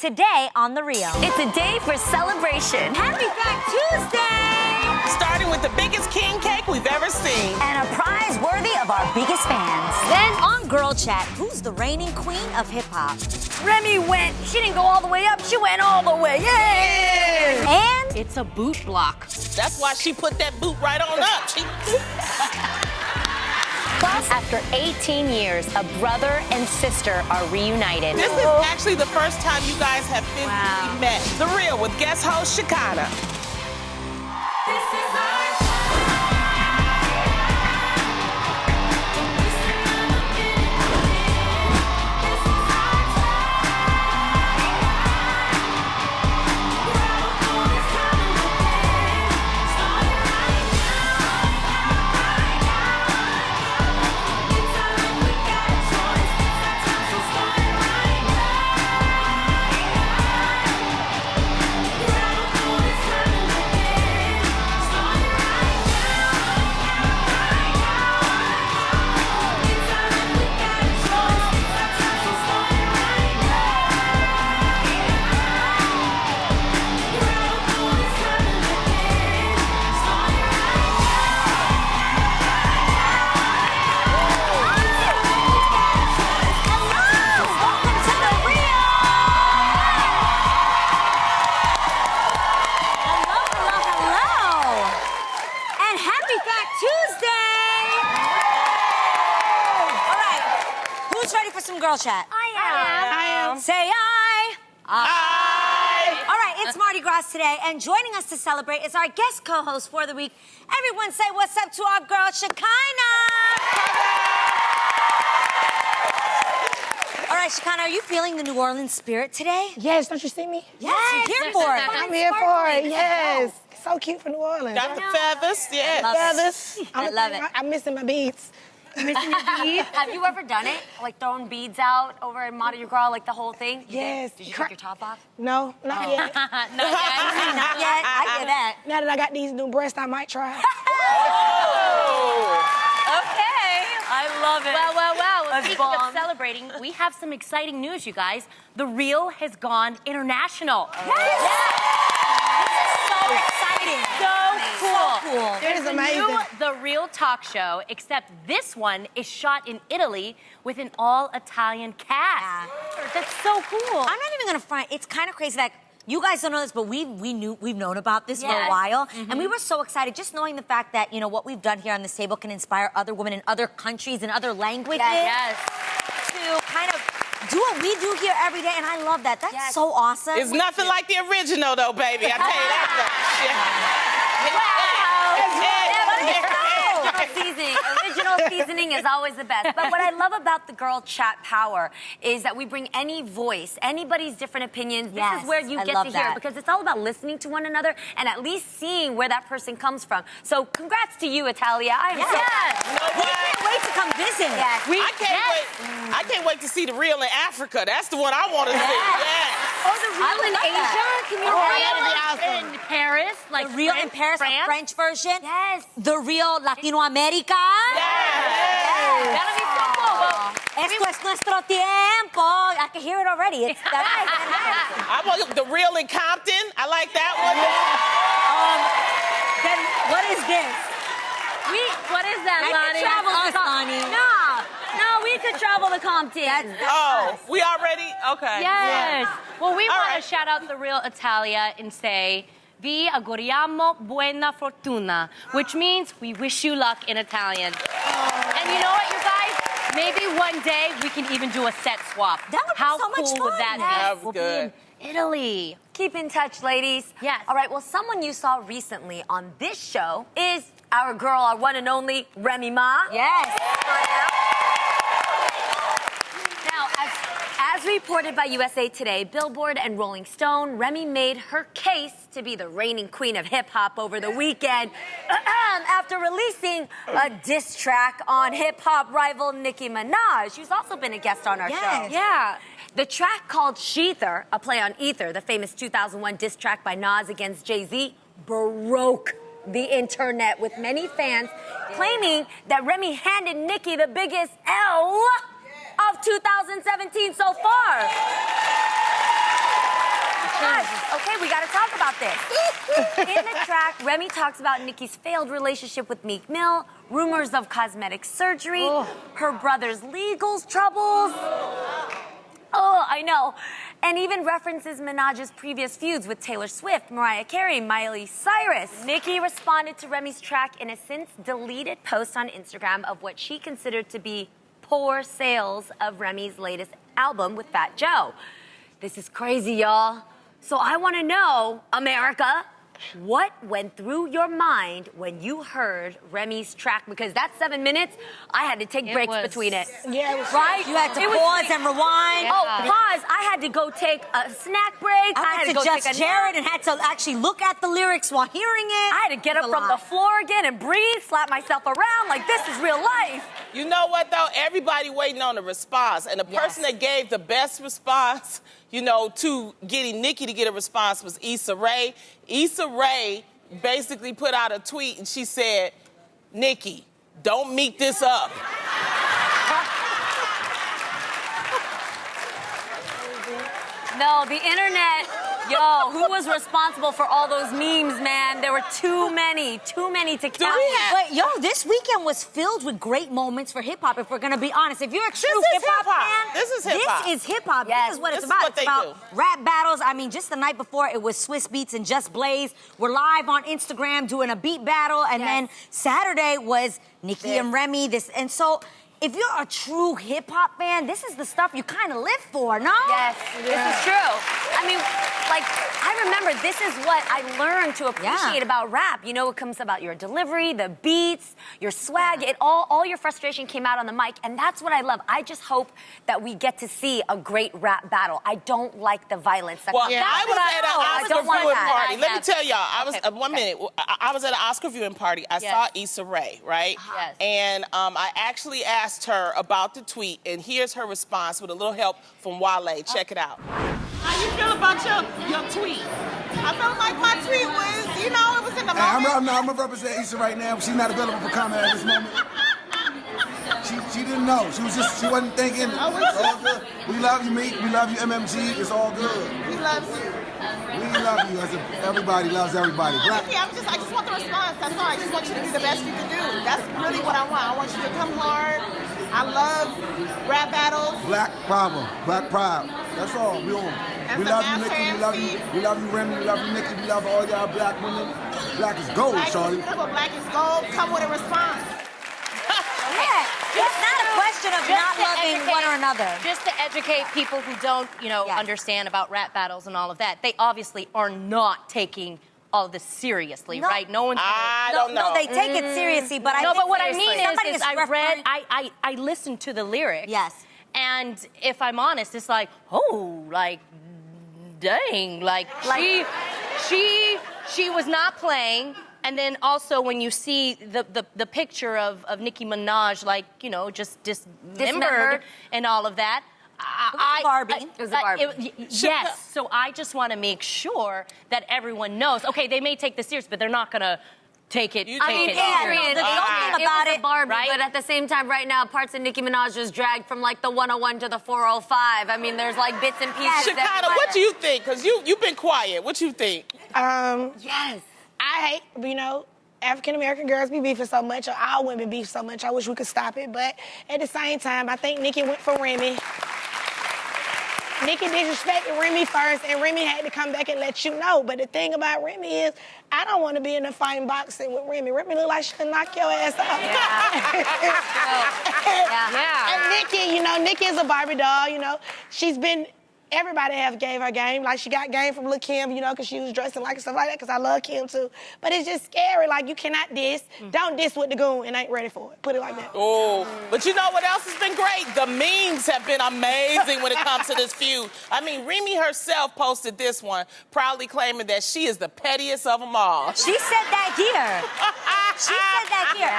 today on The Real. It's a day for celebration. Happy Fact Tuesday! Starting with the biggest king cake we've ever seen. And a prize worthy of our biggest fans. Then on Girl Chat, who's the reigning queen of hip-hop? Remy went. She didn't go all the way up. She went all the way. Yay! And it's a boot block. That's why she put that boot right on up. Plus, after 18 years, a brother and sister are reunited. This is actually the first time you guys have physically met. The Real with guest host Shekinah. This is our Girl Chat. I am. Say aye. All right, it's Mardi Gras today, and joining us to celebrate is our guest co-host for the week. Everyone say what's up to our girl, Shekinah. All right, Shekinah, are you feeling the New Orleans spirit today? Yes, don't you see me? Yes, you're here for it. I'm here for it, yes. So cute for New Orleans. Got the feathers, yeah. Feathers. I love it. I'm missing my beads. Missing your beads? Have you ever done it? Like throwing beads out over in Mardi Gras, like the whole thing? Yes. Did you take your top off? No, not yet. Not yet. Not yet. I get that. Now that I got these new breasts, I might try. Okay. I love it. Well. That's Speaking bomb. of celebrating, we have some exciting news, you guys. The Real has gone international. Yes. This is so exciting. So cool. cool. It is There's a amazing. new The Real talk show, except this one is shot in Italy with an all-Italian cast. That's so cool. I'm not even gonna front. It's kind of crazy. Like, you guys don't know this, but we've known about this for a while, and we were so excited just knowing the fact that what we've done here on this table can inspire other women in other countries and other languages to kind of do what we do here every day, and I love that. That's so awesome. It's nothing like the original, though, baby. I tell you that much. Original seasoning is always the best. But what I love about the Girl Chat Power is that we bring any voice, anybody's different opinions. This is where you get to hear, because it's all about listening to one another and at least seeing where that person comes from. So congrats to you, Italia. I'm so happy. We can't wait to come visit. I can't wait to see The Real in Africa. That's the one I want to see. Yeah. Oh, The Real in Asia? Can you in Paris? Like The Real in Paris, France? a French version. Yes. The Real Latino America. That'll be so cool. Well, Esto es nuestro tiempo. I can hear it already. It's I want The Real in Compton. I like that one. Then what is this? what is that, Lonnie? Travel with Lonnie. No, we could travel to Compton. We already? Okay. Yes. Well, we want right. to shout out The Real Italia and say, Vi auguriamo buona fortuna, which means we wish you luck in Italian. And you know what, you guys? Maybe one day we can even do a set swap. That would be How so much cool would fun. that be? That was We'll good. be in Italy. Keep in touch, ladies. Yes. All right, well, someone you saw recently on this show is our girl, our one and only Remy Ma. Yes. Now, as reported by USA Today, Billboard, and Rolling Stone, Remy made her case to be the reigning queen of hip-hop over the weekend after releasing a diss track on hip-hop rival Nicki Minaj, who's also been a guest on our show. Yeah. The track called Sheether, a play on Ether, the famous 2001 diss track by Nas against Jay-Z, broke the internet, with many fans claiming that Remy handed Nicki the biggest L of 2017 so far. Guys, okay, we gotta talk about this. In the track, Remy talks about Nicki's failed relationship with Meek Mill, rumors of cosmetic surgery, her brother's legal troubles. Oh, I know. And even references Minaj's previous feuds with Taylor Swift, Mariah Carey, Miley Cyrus. Nicki responded to Remy's track in a since-deleted post on Instagram of what she considered to be poor sales of Remy's latest album with Fat Joe. This is crazy, y'all. So I want to know, America, what went through your mind when you heard Remy's track? Because that 7 minutes, I had to take breaks between it. Yeah, it was right. You had to pause and rewind. Oh, pause. I had to go take a snack break. I had to go just Jared and had to actually look at the lyrics while hearing it. I had to get up from the floor again and breathe, slap myself around like this is real life. You know what, though? Everybody waiting on the response. And the person that gave the best response, you know, to getting Nicki to get a response was Issa Rae. Issa Rae basically put out a tweet and she said, Nicki, don't meet this up. No, the internet, yo, who was responsible for all those memes, man? There were too many to count. But yo, this weekend was filled with great moments for hip hop. If we're gonna be honest, if you're a true hip hop fan, this is hip hop. This is hip hop. Yes. This is what This it's is about. what It's they about do. rap battles. I mean, just the night before it was Swiss Beats and Just Blaze. We're live on Instagram doing a beat battle, and then Saturday was Nicki and Remy. And so. If you're a true hip-hop fan, this is the stuff you kind of live for, no? Yes, this is true. I mean, like, I remember this is what I learned to appreciate about rap. You know, it comes about your delivery, the beats, your swag. It all your frustration came out on the mic, and that's what I love. I just hope that we get to see a great rap battle. I don't like the violence. Well, I was at an Oscar viewing party. Let me tell y'all, I was 1 minute. I was at an Oscar viewing party. I saw Issa Rae, right? Yes. And I actually asked her about the tweet, and here's her response with a little help from Wale. Check it out. How you feel about your tweet? I felt like my tweet was, you know, it was in the moment. I'm gonna represent Issa right now. She's not available for comment at this moment. She didn't know. She wasn't thinking. It's all good. We love you, Meek. We love you, MMG. It's all good. We love you. We love you. Everybody loves everybody. Yeah, I just want the response. That's all. I just want you to do the best you can do. That's really what I want. I want you to come hard. I love rap battles. Black power, black pride. That's all. We on. We love you, Nicki. We love you. We love you, Remy. We love you, Nicki. We love all y'all black women. Black is gold, shorty. Black is gold. Come with a response. It's not a question of not loving one or another. Just to educate people who don't, understand about rap battles and all of that, they obviously are not taking all of this seriously, right? No one's. I don't know. No, they take it seriously, but but what I mean Somebody is I listened to the lyrics. Yes. And if I'm honest, it's like, dang, she was not playing. And then also when you see the picture of Nicki Minaj, just dismembered and all of that. Barbie. It was a Barbie. Yes. So I just want to make sure that everyone knows. Okay, they may take this serious, but they're not gonna take it. The dope thing about it, Barbie, right? But at the same time, right now, parts of Nicki Minaj was dragged from the 101 to the 405. I mean, there's bits and pieces. Shekinah, what do you think? Because you've been quiet. What you think? Yes. I hate, African American girls be beefing so much, or all women beef so much. I wish we could stop it, but at the same time, I think Nicki went for Remy. Nicki disrespected Remy first, and Remy had to come back and let you know. But the thing about Remy is, I don't want to be in a fighting boxing with Remy. Remy look like she'll knock your ass out. And Nicki is a Barbie doll. She's been. Everybody gave her game. Like, she got game from Lil' Kim, because she was dressing like stuff like that, because I love Kim, too. But it's just scary. Like, you cannot diss. Don't diss with the goon and ain't ready for it. Put it like that. Oh, but you know what else has been great? The memes have been amazing when it comes to this feud. I mean, Remy herself posted this one, proudly claiming that she is the pettiest of them all. She said that here. She said that here.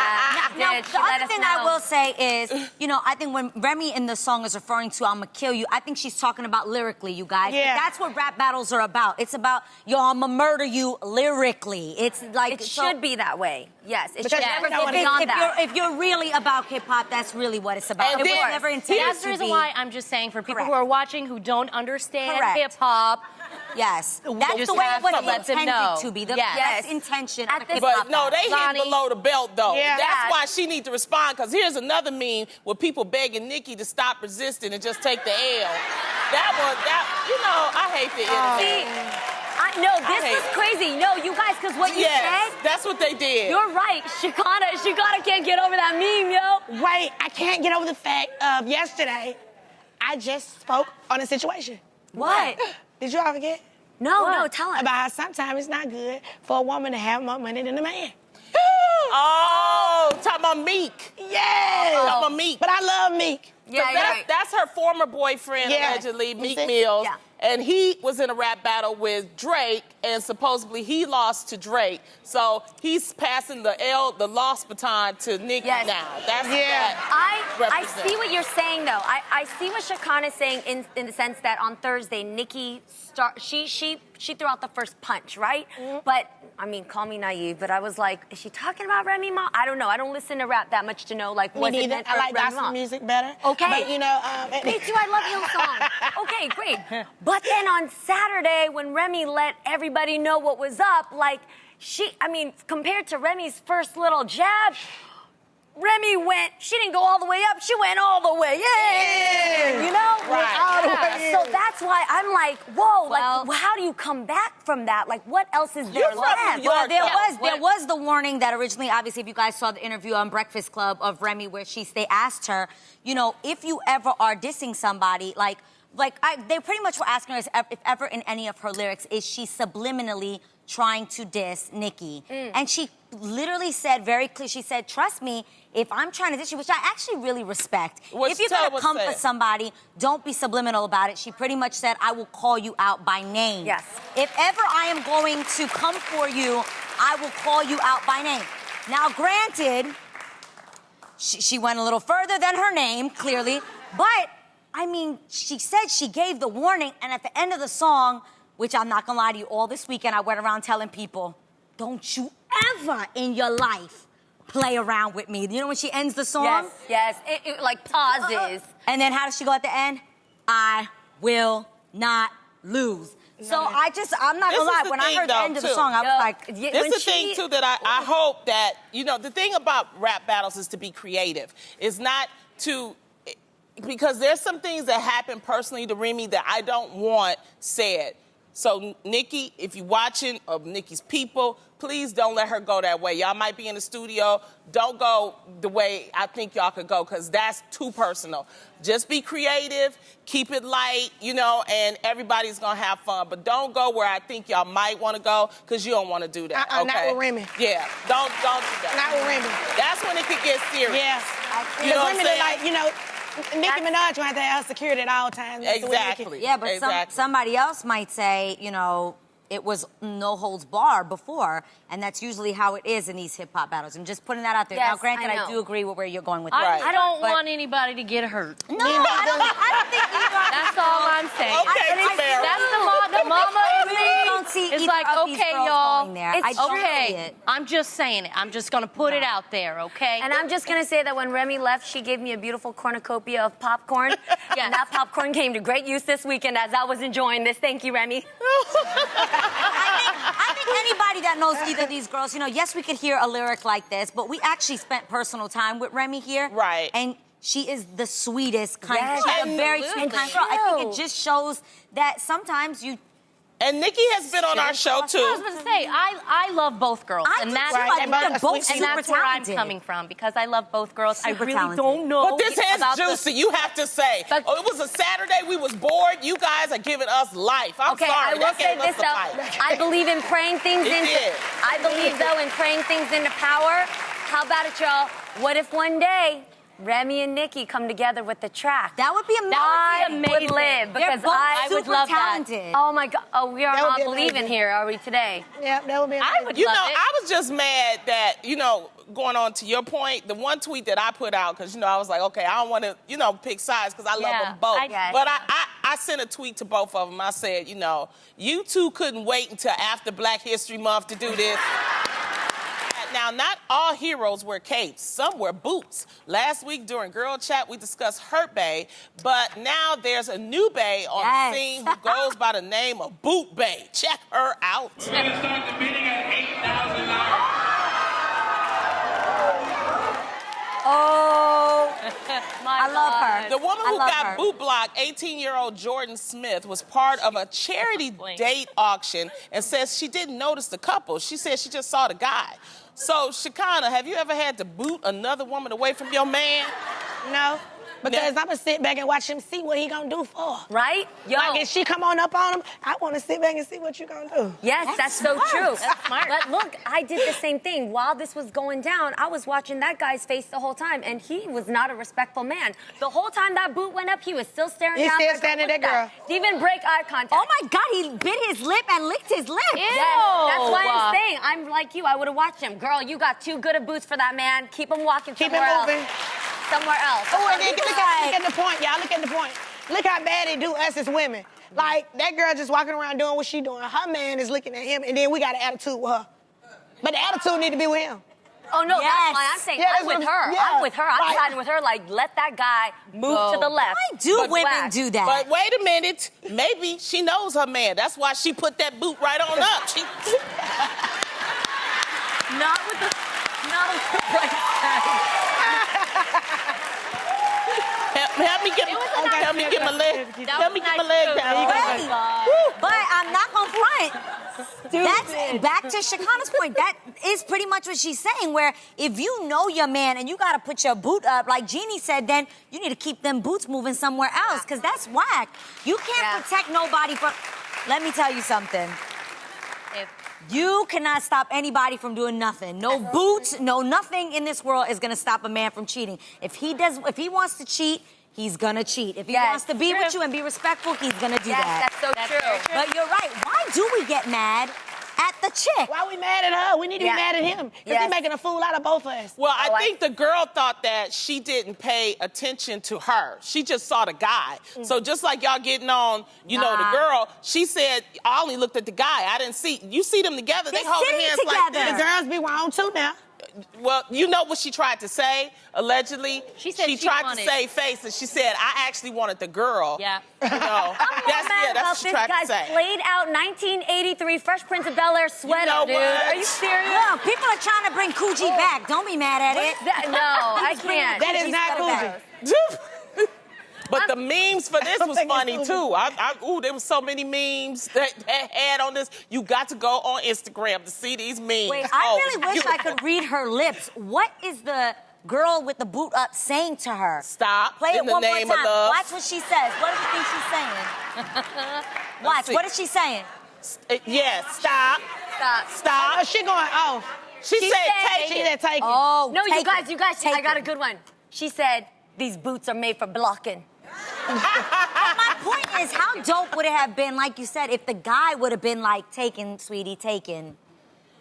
Now, the other thing I will say is, I think when Remy in the song is referring to "I'ma kill you," I think she's talking about lyrically, you guys. Yeah. That's what rap battles are about. It's about, I'ma murder you lyrically. It's like It should be that way. Yes, it should never go go beyond that. If you're really about hip hop, that's really what it's about. And It was then- never intended That's the to reason be. why I'm just saying for people Correct. who are watching who don't understand Correct. hip hop, Yes. That's the way it was intended to be. That's intention. But no, they hit below the belt, though. Yeah. That's why she needs to respond, because here's another meme with people begging Nicki to stop resisting and just take the L. I hate the internet. No, this is crazy. No, you guys, because what you said. That's what they did. You're right. Shekinah can't get over that meme, yo. Wait, I can't get over the fact of yesterday, I just spoke on a situation. What? Did you all forget? No, tell us. About how sometimes it's not good for a woman to have more money than a man. Oh, talking about Meek. Yes. Talking about Meek. But I love Meek. Yeah, That's her former boyfriend, allegedly, Meek Mills. Yeah. And he was in a rap battle with Drake, and supposedly he lost to Drake. So he's passing the lost baton to Nicki now. That's I see what you're saying, though. I see what Shekinah is saying in the sense that on Thursday, Nicki she threw out the first punch, right? Mm-hmm. But I mean, call me naive, but I was like, is she talking about Remy Ma? I don't know. I don't listen to rap that much to know, like, what's it meant for I like Remy Ma. gospel music better. Okay. But, you know... Me too, I love Hillsong. Okay, great. But then on Saturday, when Remy let everybody know what was up, like, compared to Remy's first little jab, Remy she didn't go all the way up, she went all the way in. You know? Right. So that's why I'm like, whoa, how do you come back from that? Like, what else is there left? Well, there was the warning that originally, obviously, if you guys saw the interview on Breakfast Club of Remy, where they asked her, if you ever are dissing somebody, they pretty much were asking her if ever in any of her lyrics is she subliminally trying to diss Nicki. And she literally said very clear, she said, trust me, if I'm trying to diss you, which I actually really respect, if you're going to come for somebody, don't be subliminal about it. She pretty much said, I will call you out by name. Yes. If ever I am going to come for you, I will call you out by name. Now, granted, she went a little further than her name, clearly, but, she said she gave the warning, and at the end of the song, which I'm not gonna lie to you, all this weekend I went around telling people, don't you ever in your life play around with me. You know when she ends the song? Yes, it like pauses. And then how does she go at the end? I will not lose. So I'm not gonna lie, when I heard the end of the song, I was like... This is the thing, too, that I hope that, the thing about rap battles is to be creative. It's not to... Because there's some things that happen personally to Remy that I don't want said. So, Nicki, if you're watching, of Nicki's people, please don't let her go that way. Y'all might be in the studio. Don't go the way I think y'all could go, because that's too personal. Just be creative, keep it light, and everybody's going to have fun. But don't go where I think y'all might want to go, because you don't want to do that, okay? Not with Remy. Yeah, don't do that. Not with Remy. That's when it could get serious. Yeah. You know what I'm saying? Nicki Minaj might have to have security at all times. Exactly. Yeah, but somebody else might say, it was no holds bar before, and that's usually how it is in these hip-hop battles. I'm just putting that out there. Yes, now, granted, I do agree with where you're going with that. I don't want anybody to get hurt. No, I don't think either. That's all I'm saying. Okay, fair. That's the mama in me. Don't see it's either like, of these okay, girls y'all, going there. it's I don't okay. see it. I'm just saying it. I'm just going to put it out there, okay? And I'm just going to say that when Remy left, she gave me a beautiful cornucopia of popcorn. And that popcorn came to great use this weekend as I was enjoying this. Thank you, Remy. I think anybody that knows either of these girls, yes, we could hear a lyric like this, but we actually spent personal time with Remy here. Right. And she is the sweetest kind. Yes, She's a very sweet kind girl. I think it just shows that sometimes you... And Nicki has been on our show, too. I was going to say, I love both girls. I do, too. I think they're both super and that's where I'm talented. coming from, because I love both girls. Super I really talented. don't know. But this is juicy, you have to say. It was a Saturday, we was bored. You guys are giving us life. I'm sorry. I will say this, though. I believe in praying things I believe, though, in praying things into power. How about it, y'all? What if one day Remy and Nicki come together with the track? That would be amazing. I would live, because I would love talented. that. Oh, my God. Oh, we are not believing here, are we, today? Yeah, that would be amazing. I would love it. I was just mad that, going on to your point, the one tweet that I put out, because, I was like, okay, I don't want to, pick sides, because I love them both. But I sent a tweet to both of them. I said, you two couldn't wait until after Black History Month to do this. now, not all heroes wear capes. Some wear boots. Last week during Girl Chat, we discussed Hurt Bae, but now there's a new bae on the scene who goes by the name of Boot Bae. Check her out. We're going to start the bidding at $8,000. Oh, I love her. The woman who got boot blocked, 18-year-old Jordan Smith, was part of a charity date auction and says she didn't notice the couple. She said she just saw the guy. So, Shekinah, have you ever had to boot another woman away from your man? No. Because I'm going to sit back and watch him see what he going to do for her. Right? Yo. Like, if she come on up on him, I want to sit back and see what you going to do. Yes, that's so true. That's smart. But look, I did the same thing. While this was going down, I was watching that guy's face the whole time, and he was not a respectful man. The whole time that boot went up, he was still staring He's down still standing at that girl. Didn't even break eye contact. Oh my God, he bit his lip and licked his lip. Yes, that's why I'm saying, I'm like you, I would have watched him. Girl, you got too good of boots for that man. Keep him walking somewhere else. Keep him moving. Somewhere else. Oh, and then look at the point, y'all. Look at the point. Look how bad it do us as women. Like, that girl just walking around doing what she doing. Her man is looking at him, and then we got an attitude with her. But the attitude need to be with him. Oh, no, that's why I'm saying I'm with her. Yeah, I'm with her. I'm right. siding with her. Like, let that guy move to the left. Why do women do that? But wait a minute. Maybe she knows her man. That's why she put that boot right on up. Not on the right side. Help me get my leg. Help me get my leg down. But I'm not gonna front. That's back to Shekinah's point. That is pretty much what she's saying, where if you know your man and you gotta put your boot up, like Jeannie said, then you need to keep them boots moving somewhere else, because that's whack. You can't protect nobody from... Let me tell you something. You cannot stop anybody from doing nothing. No boots, no nothing in this world is gonna stop a man from cheating. If he wants to cheat, he's gonna cheat. If he wants to be with you and be respectful, he's gonna do that. That's so true. But you're right. Why do we get mad at the chick? Why we mad at her? We need to be mad at him. Because he's making a fool out of both of us. Well, I think the girl thought that she didn't pay attention to her. She just saw the guy. So just like y'all getting on, you know, the girl, she said, I only looked at the guy. I didn't see. You see them together. They holding hands like this. The girls be wrong too now. Well, you know what she tried to say, allegedly? She said she tried wanted. to save face, and she said, I actually wanted the girl. Yeah. You know, that's what she tried to say. Played out 1983 Fresh Prince of Bel-Air sweater, You know dude. what? Are you serious? No, people are trying to bring Coochie back. Don't be mad at it. No, I can't. That is not Gucci. But the memes for this was funny, too. There was so many memes that had on this. You got to go on Instagram to see these memes. Wait, I really wish I could read her lips. What is the girl with the boot up saying to her? Stop. Play it in the one more name time. Of love. Watch what she says. What do you think she's saying? Watch. What is she saying? Yes, stop. Oh, she going off. She said take She it. said take it. Oh, No, you guys, take I got it. a good one. She said, these boots are made for blocking. My point is, how dope would it have been, like you said, if the guy would have been like, taken, sweetie, taken?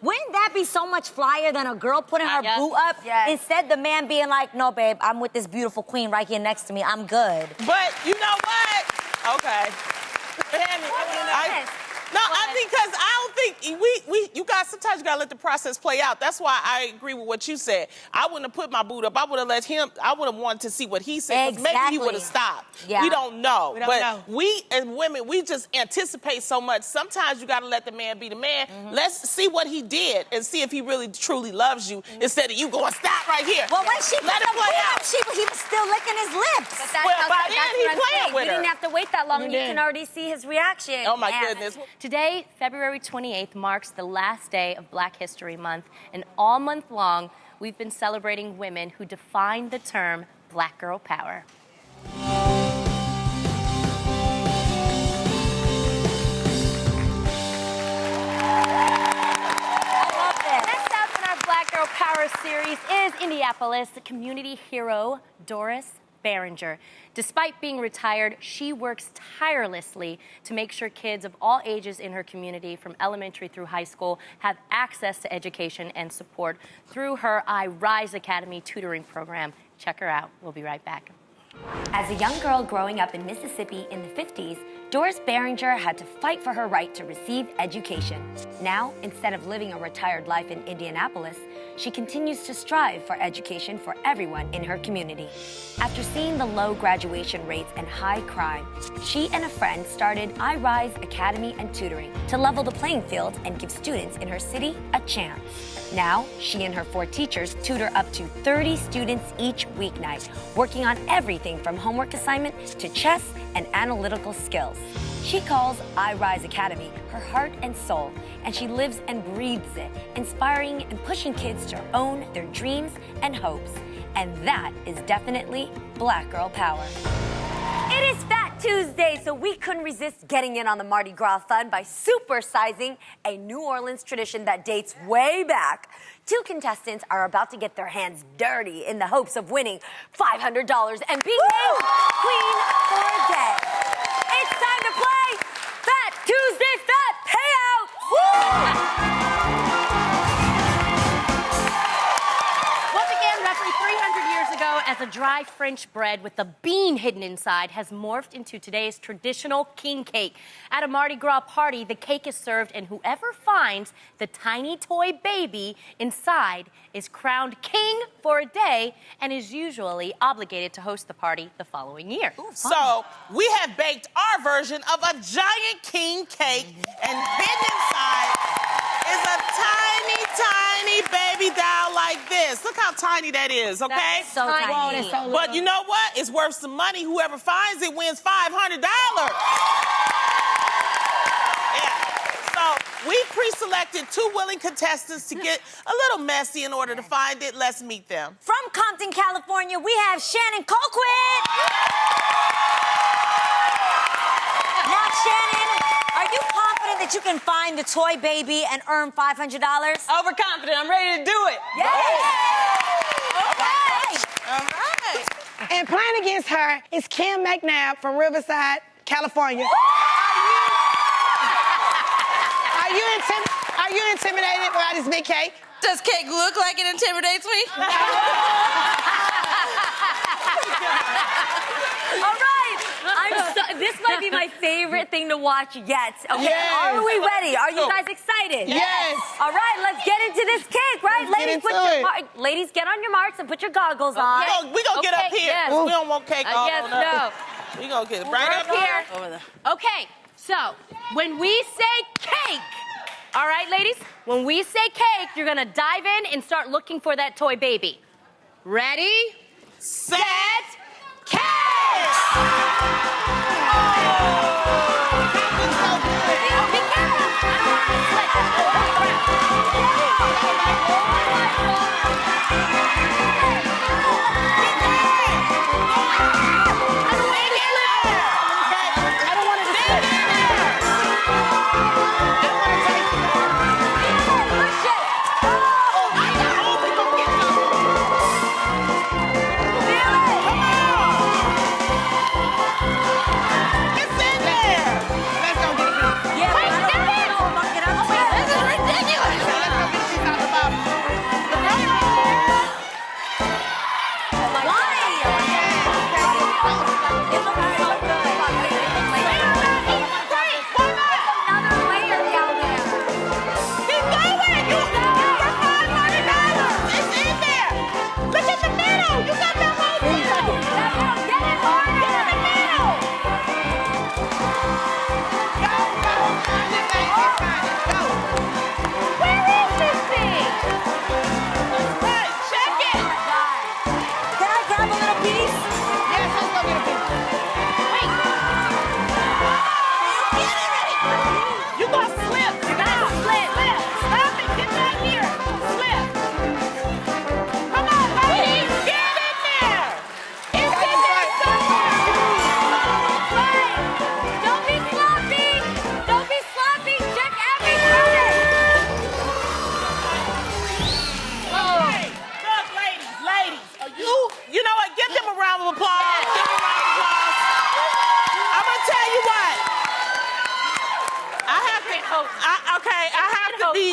Wouldn't that be so much flyer than a girl putting her boot up? Yes. Instead, the man being like, no, babe, I'm with this beautiful queen right here next to me. I'm good. But you know what? Okay. Because I don't think you guys sometimes you gotta let the process play out. That's why I agree with what you said. I wouldn't have put my boot up. I would have let him. I would have wanted to see what he said. 'Cause maybe he would have stopped. Yeah. We don't know. We don't know. We as women, we just anticipate so much. Sometimes you gotta let the man be the man. Let's see what he did and see if he really truly loves you instead of you going stop right here. Well, when she let put it the play boot out. up, he was still licking his lips. Well, by then he what I'm playing saying. with You her. didn't have to wait that long, and you can already see his reaction. Oh my Man. goodness. Today, February 28th, marks the last day of Black History Month, and all month long, we've been celebrating women who defined the term Black Girl Power. Next up in our Black Girl Power series is Indianapolis community hero Doris Behringer. Despite being retired, she works tirelessly to make sure kids of all ages in her community, from elementary through high school, have access to education and support through her I Rise Academy tutoring program. Check her out. We'll be right back. As a young girl growing up in Mississippi in the 50s, Doris Behringer had to fight for her right to receive education. Now, instead of living a retired life in Indianapolis, she continues to strive for education for everyone in her community. After seeing the low graduation rates and high crime, she and a friend started I Rise Academy and Tutoring to level the playing field and give students in her city a chance. Now, she and her 4 teachers tutor up to 30 students each weeknight, working on everything from homework assignments to chess and analytical skills. She calls I Rise Academy her heart and soul, and she lives and breathes it, inspiring and pushing kids to own their dreams and hopes. And that is definitely Black girl power. It is Fat Tuesday, so we couldn't resist getting in on the Mardi Gras fun by supersizing a New Orleans tradition that dates way back. 2 contestants are about to get their hands dirty in the hopes of winning $500 and being named Queen for a day. It's time to play Fat Tuesday Fat Payout! What began roughly 300 years ago as a dry French bread with a bean hidden inside has morphed into today's traditional king cake. At a Mardi Gras party, the cake is served, and whoever finds the tiny toy baby inside is crowned king for a day and is usually obligated to host the party the following year. Ooh, so we have baked our version of a giant king cake, and hidden inside is a tiny, tiny baby doll like this. Look how tiny that is, okay? That's so tiny. But you know what? It's worth some money. Whoever finds it wins $500. So we pre-selected 2 willing contestants to get a little messy in order to find it. Let's meet them. From Compton, California, we have Shannon Colquitt. Now, Shannon, are you confident that you can find the toy baby and earn $500? Overconfident. I'm ready to do it. Yay! Okay. All right. And playing against her is Kim McNabb from Riverside, California. Are you intimidated by this big cake? Does cake look like it intimidates me? All right. This might be my favorite thing to watch yet. Okay, Yes. Are we ready? Are you guys excited? Yes. All right, let's get into this cake, right? Ladies, get on your marks and put your goggles on. We gonna get up here. yes. We don't want cake all Yes, on no. us. We gonna get it right up here. Over there. Okay, so when we say cake, all right, ladies, when we say cake, you're gonna dive in and start looking for that toy baby. Ready, Set, cake! Be careful. I don't want it to slip.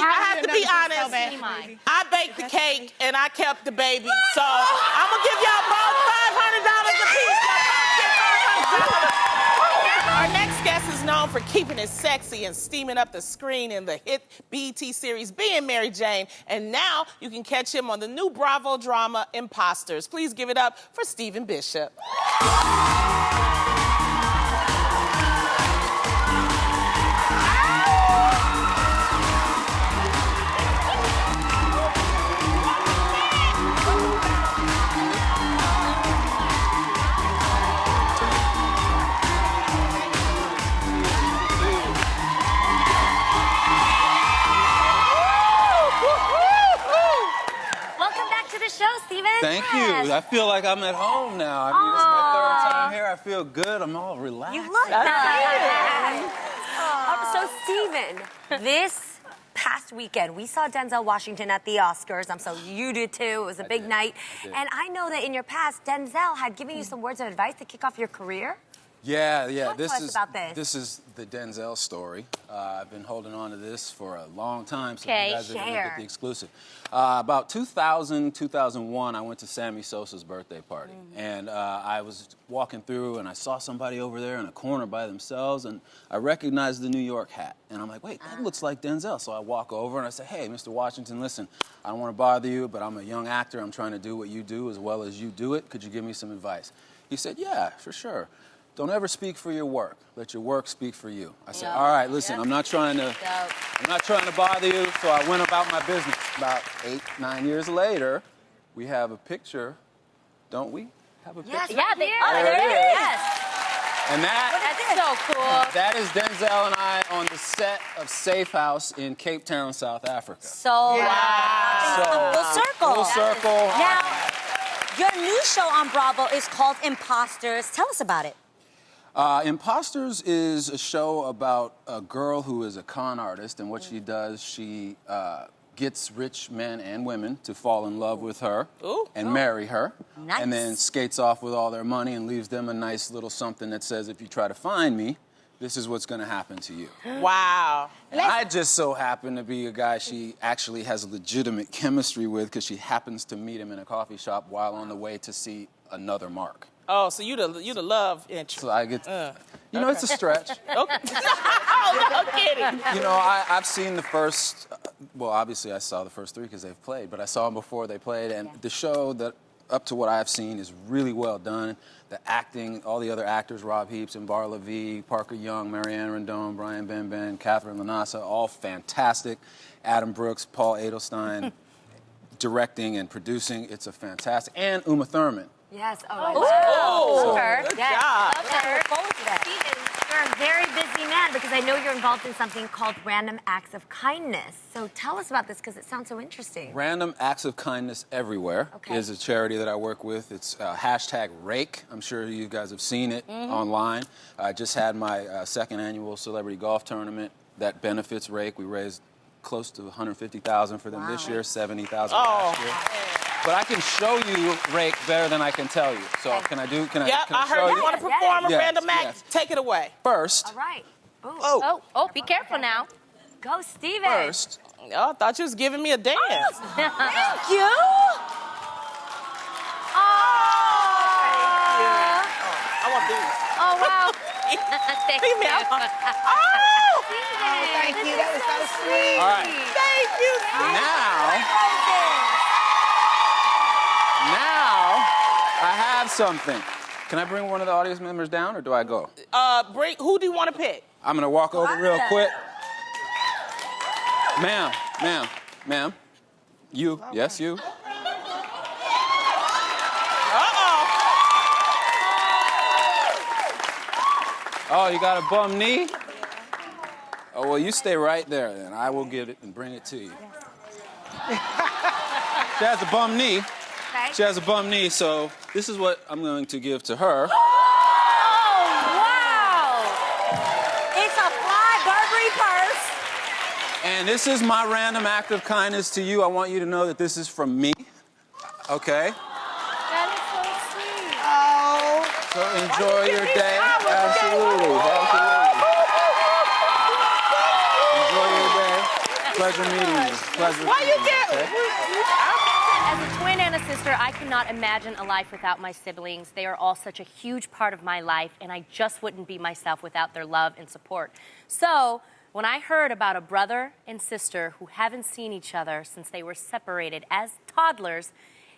I have to be honest. I baked the cake and I kept the baby. So I'm gonna give y'all both $500 apiece. Our next guest is is known for keeping it sexy and steaming up the screen in the hit BET series Being Mary Jane. And now you can catch him on the new Bravo drama Imposters. Please give it up for Stephen Bishop. Thank you. I feel like I'm at home now. I mean, this is my third time here. I feel good. I'm all relaxed. You look that. So, Stephen, this past weekend, we saw Denzel Washington at the Oscars. You did too. It was a big night. And I know that in your past, Denzel had given you some words of advice to kick off your career. Yeah. Talk to us about this. This is the Denzel story. I've been holding on to this for a long time, so Okay, you guys are going to share. get the exclusive. About 2000, 2001, I went to Sammy Sosa's birthday party. And I was walking through, and I saw somebody over there in a corner by themselves, and I recognized the New York hat. And I'm like, wait, that looks like Denzel. So I walk over, and I say, hey, Mr. Washington, listen, I don't want to bother you, but I'm a young actor. I'm trying to do what you do as well as you do it. Could you give me some advice? He said, yeah, for sure. Don't ever speak for your work. Let your work speak for you. I said, all right, listen, I'm not trying to bother you. So I went about my business. About 8, 9 years later, we have a picture, don't we? Have a picture? Yeah, there it is. Yes. And That's so cool. that is Denzel and I on the set of Safe House in Cape Town, South Africa. So, full circle. Full circle. Now, your new show on Bravo is called Imposters. Tell us about it. Imposters is a show about a girl who is a con artist, and what she does, she gets rich men and women to fall in love with her and marry her, and then skates off with all their money and leaves them a nice little something that says, if you try to find me, this is what's going to happen to you. Wow. And I just so happen to be a guy she actually has legitimate chemistry with because she happens to meet him in a coffee shop while on the way to see another Mark. Oh, so you the love interest. So I get, it's a stretch. Okay. Oh, no kidding. I've seen the first, well, obviously I saw the first 3 because they've played, but I saw them before they played, and the show, that up to what I've seen, is really well done. The acting, all the other actors, Rob Heaps and Bar Levy, Parker Young, Marianne Rendon, Brian Ben, Catherine Lanassa, all fantastic. Adam Brooks, Paul Adelstein, directing and producing. It's a fantastic, and Uma Thurman. Yes. Oh, good job. Stephen, you're a very busy man because I know you're involved in something called Random Acts of Kindness. So tell us about this because it sounds so interesting. Random Acts of Kindness Everywhere is a charity that I work with. It's #Rake. I'm sure you guys have seen it online. I just had my second annual celebrity golf tournament that benefits Rake. We raised close to $150,000 for them this year, $70,000 last year. But I can show you Rake better than I can tell you. So can I show heard you want to perform a random act. Yes. Take it away. First. All right. Oh, be careful now. Go, Stephen. First. Oh, I thought you was giving me a dance. Thank you. I want these. Oh, wow. Thank you. Thank you. That was so sweet. All right. Thank you. Now, I have something. Can I bring one of the audience members down, or do I go? Who do you want to pick? I'm going to walk over real quick. Ma'am. You. Yes, you. Oh, you got a bum knee? Oh, well, you stay right there, then. I will get it and bring it to you. She has a bum knee. Okay. She has a bum knee, so this is what I'm going to give to her. Oh, wow. It's a fly Burberry purse. And this is my random act of kindness to you. I want you to know that this is from me. Okay? That is so sweet. Oh. So enjoy your day. Absolutely. Enjoy your day. Pleasure meeting you. Pleasure. Why you meeting you, get? okay? As a twin and a sister, I cannot imagine a life without my siblings. They are all such a huge part of my life, and I just wouldn't be myself without their love and support. So, when I heard about a brother and sister who haven't seen each other since they were separated as toddlers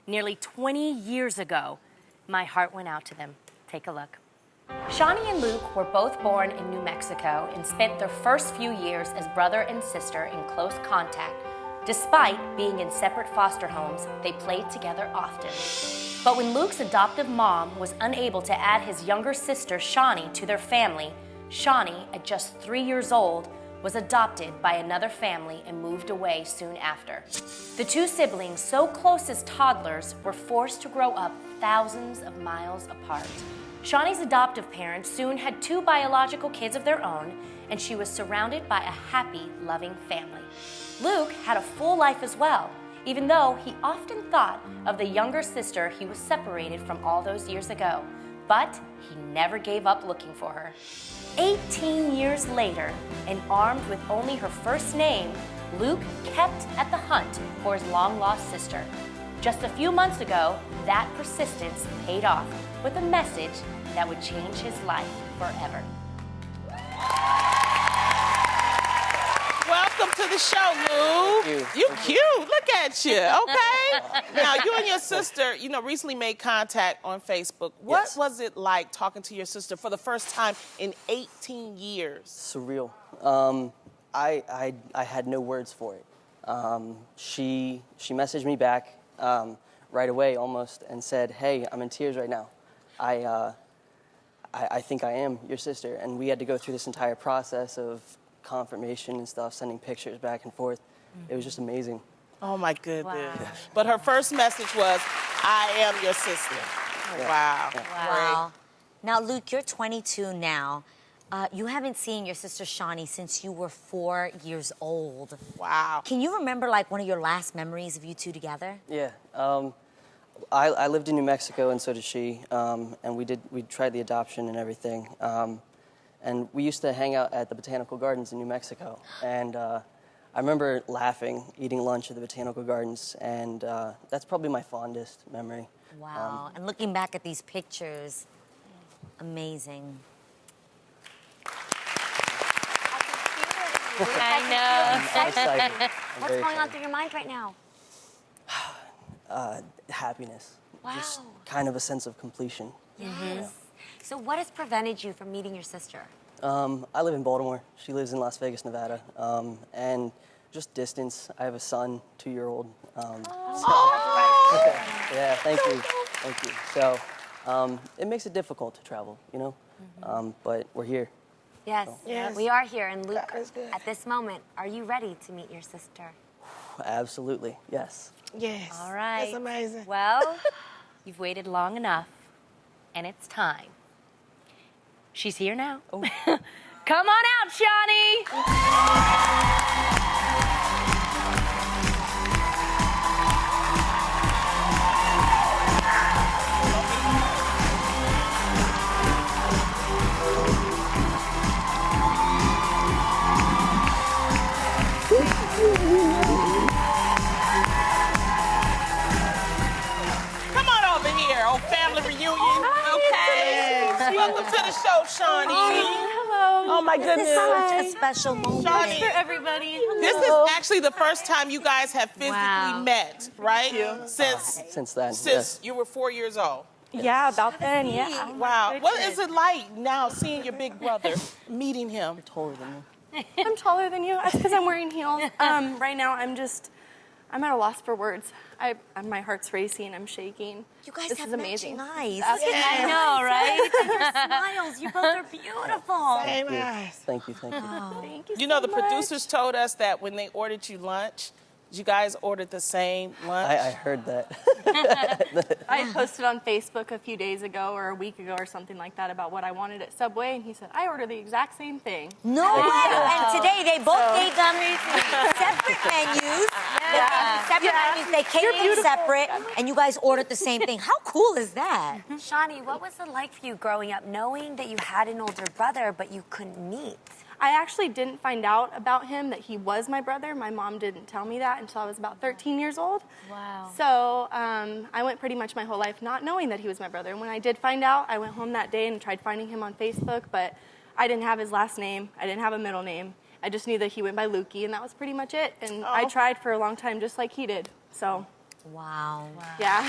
nearly 20 years ago, my heart went out to them. Take a look. Shawnee and Luke were both born in New Mexico and spent their first few years as brother and sister in close contact. Despite being in separate foster homes, they played together often. But when Luke's adoptive mom was unable to add his younger sister, Shawnee, to their family, Shawnee, at just 3 years old, was adopted by another family and moved away soon after. The two siblings, so close as toddlers, were forced to grow up thousands of miles apart. Shawnee's adoptive parents soon had 2 biological kids of their own, and she was surrounded by a happy, loving family. Luke had a full life as well, even though he often thought of the younger sister he was separated from all those years ago. But he never gave up looking for her. 18 years later, and armed with only her first name, Luke kept at the hunt for his long-lost sister. Just a few months ago, that persistence paid off with a message that would change his life forever. Welcome to the show, Luke. You cute. Look at you. Okay. Now, you and your sister, recently made contact on Facebook. What was it like talking to your sister for the first time in 18 years? Surreal. I had no words for it. She messaged me back right away almost and said, "Hey, I'm in tears right now. I think I am your sister." And we had to go through this entire process of confirmation and stuff, sending pictures back and forth. It was just amazing. Oh my goodness. Wow. But her first message was, "I am your sister." Yeah. Wow. Yeah. Wow. Now, Luke, you're 22 now. You haven't seen your sister Shawnee since you were 4 years old. Wow. Can you remember one of your last memories of you two together? Yeah. I lived in New Mexico, and so did she. And we tried the adoption and everything. And we used to hang out at the botanical gardens in New Mexico. And I remember laughing, eating lunch at the botanical gardens, and that's probably my fondest memory. Wow. And looking back at these pictures, amazing. I know. I'm excited. What's going on through your mind right now? Happiness. Wow. Just kind of a sense of completion. Yes. Yeah. So what has prevented you from meeting your sister? I live in Baltimore. She lives in Las Vegas, Nevada. And just distance. I have a son, 2-year-old. Yeah, thank you. Thank you. So it makes it difficult to travel, but we're here. Yes, So. yes, we are here. And Luke, at this moment, are you ready to meet your sister? Absolutely, yes. Yes. All right. That's amazing. Well, you've waited long enough, and it's time. She's here now. Oh. Come on out, Shawnee! Come on over here, old family reunion. Okay. Welcome to the show, Shawnee. Hello. Oh my goodness. Such a special moment. Shawnee, for everybody. this is actually the first time you guys have physically met, right? Since then. Since you were 4 years old. Yeah, about then, yeah. Wow. What is it like now seeing your big brother, meeting him? Taller than me. I'm taller than you. That's because I'm wearing heels. Right now, I'm at a loss for words. My heart's racing. I'm shaking. You guys this have is amazing. matching eyes. I know, right? Your smiles. You both are beautiful. Same eyes. Thank you, thank you. Thank you You know, so the much. producers told us that when they ordered you lunch, you guys ordered the same lunch. I heard that. I posted on Facebook a few days ago or a week ago or something like that about what I wanted at Subway, and he said, I ordered the exact same thing. No way! And today they both gave them separate menus. Separate menus. They came in separate, and you guys ordered the same thing. How cool is that? Shawnee, what was it like for you growing up knowing that you had an older brother but you couldn't meet? I actually didn't find out about him that he was my brother. My mom didn't tell me that until I was about 13 years old. Wow. So I went pretty much my whole life not knowing that he was my brother. And when I did find out, I went home that day and tried finding him on Facebook, but I didn't have his last name. I didn't have a middle name. I just knew that he went by Lukey, and that was pretty much it. And I tried for a long time just like he did. So. Wow. Yeah.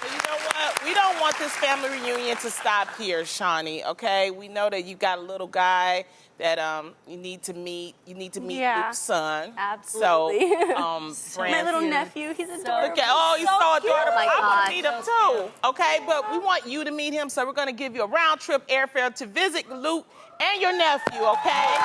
So you know what? We don't want this family reunion to stop here, Shawnee, okay? We know that you got a little guy that you need to meet. You need to meet Luke's son. Absolutely. So, my little nephew, he's adorable. Okay. Oh, he's so adorable. Oh my I want God. to meet him too. Okay, but we want you to meet him, so we're going to give you a round trip airfare to visit Luke and your nephew, okay?